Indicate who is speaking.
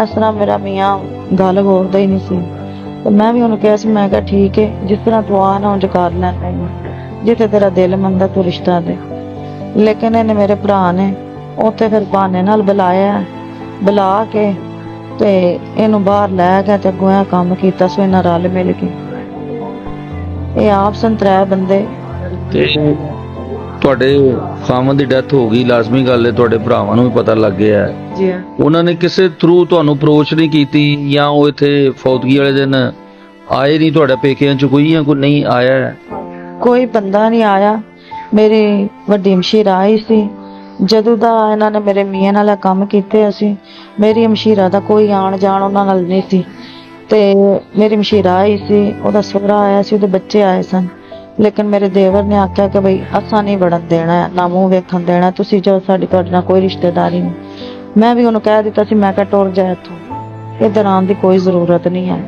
Speaker 1: ਇਸ ਤਰ੍ਹਾਂ ਮੇਰਾ ਮੀਆਂ ਗੱਲ ਬੋਲਦਾ ਹੀ ਨਹੀਂ ਸੀ ਤੇ ਮੈਂ ਵੀ ਉਹਨੂੰ ਕਿਹਾ ਸੀ, ਮੈਂ ਕਿਹਾ ਠੀਕ ਹੈ, ਜਿਸ ਤਰ੍ਹਾਂ ਤੂੰ ਆ ਨਾ ਉਂਝ ਕਰ ਲੈਂਦਾ, ਜਿੱਥੇ ਤੇਰਾ ਦਿਲ ਮੰਨਦਾ ਤੂੰ ਰਿਸ਼ਤਾ ਦੇ। ਲੇਕਿਨ ਇਹਨੇ ਮੇਰੇ ਭਰਾ ਨੇ ਉੱਥੇ ਫਿਰ ਬਹਾਨੇ ਨਾਲ ਬੁਲਾ ਕੇ ਤੇ ਇਹਨੂੰ ਬਾਹਰ ਲੈ ਗਿਆ ਤੇ ਅੱਗੋਂ ਇਹ ਕੰਮ ਕੀਤਾ ਸੋ ਇਹਨਾਂ ਰਲ ਮਿਲ ਕੇ। ਇਹ ਆਪ ਸੰਤਰਾ ਬੰਦੇ
Speaker 2: ਤੇ ਤੁਹਾਡੇ ਖਾਮਨ ਦੀ ਡੈਥ ਹੋ ਗਈ, ਲਾਜ਼ਮੀ ਗੱਲ ਹੈ ਤੁਹਾਡੇ ਭਰਾਵਾਂ ਨੂੰ ਵੀ ਪਤਾ ਲੱਗ ਗਿਆ
Speaker 1: ਜੀ।
Speaker 2: ਉਹਨਾਂ ਨੇ ਕਿਸੇ ਥਰੂ ਤੁਹਾਨੂੰ ਅਪਰੋਚ ਨਹੀਂ ਕੀਤੀ ਜਾਂ ਉਹ ਇੱਥੇ ਫੌਤਗੀ ਵਾਲੇ ਦਿਨ ਆਏ ਨਹੀਂ ਤੁਹਾਡੇ ਪੇਕਿਆਂ ਚ ਕੋਈ ਜਾਂ ਕੋਈ ਨਹੀਂ ਆਇਆ?
Speaker 1: ਕੋਈ ਬੰਦਾ ਨਹੀਂ ਆਇਆ। ਮੇਰੀ ਵੱਡੀ ਮਸ਼ੀਰਾ ਆਈ ਸੀ ਜਦੋਂ ਦਾ ਇਹਨਾਂ ਨੇ ਮੇਰੇ ਮੀਆਂ ਨਾਲ ਕੰਮ ਕੀਤੇ। ਅਸੀਂ ਮੇਰੀ ਮਸ਼ੀਰਾ ਦਾ ਕੋਈ ਆਣ ਜਾਣ ਉਹਨਾਂ ਨਾਲ ਨਹੀਂ ਸੀ ਤੇ ਮੇਰੀ ਮਸ਼ੀਰਾ ਆਈ ਸੀ, ਉਹਦਾ ਸਹੁਰਾ ਆਇਆ ਸੀ, ਉਹਦੇ ਬੱਚੇ ਆਏ ਸਨ। ਲੇਕਿਨ ਮੇਰੇ ਦੇਵਰ ਨੇ ਆਖਿਆ ਕਿ ਬਈ ਅਸਾਂ ਨਹੀਂ ਵੜਨ ਦੇਣਾ, ਨਾ ਮੂੰਹ ਵੇਖਣ ਦੇਣਾ, ਤੁਸੀਂ ਜੋ ਸਾਡੀ ਤੁਹਾਡੇ ਨਾਲ ਕੋਈ ਰਿਸ਼ਤੇਦਾਰੀ ਨਹੀਂ। ਮੈਂ ਵੀ ਉਹਨੂੰ ਕਹਿ ਦਿੱਤਾ ਸੀ, ਮੈਂ ਕਿਹਾ ਟੁਰ ਜਾ ਇੱਥੋਂ, ਇੱਧਰ ਆਉਣ ਦੀ ਕੋਈ ਜ਼ਰੂਰਤ ਨਹੀਂ ਹੈ।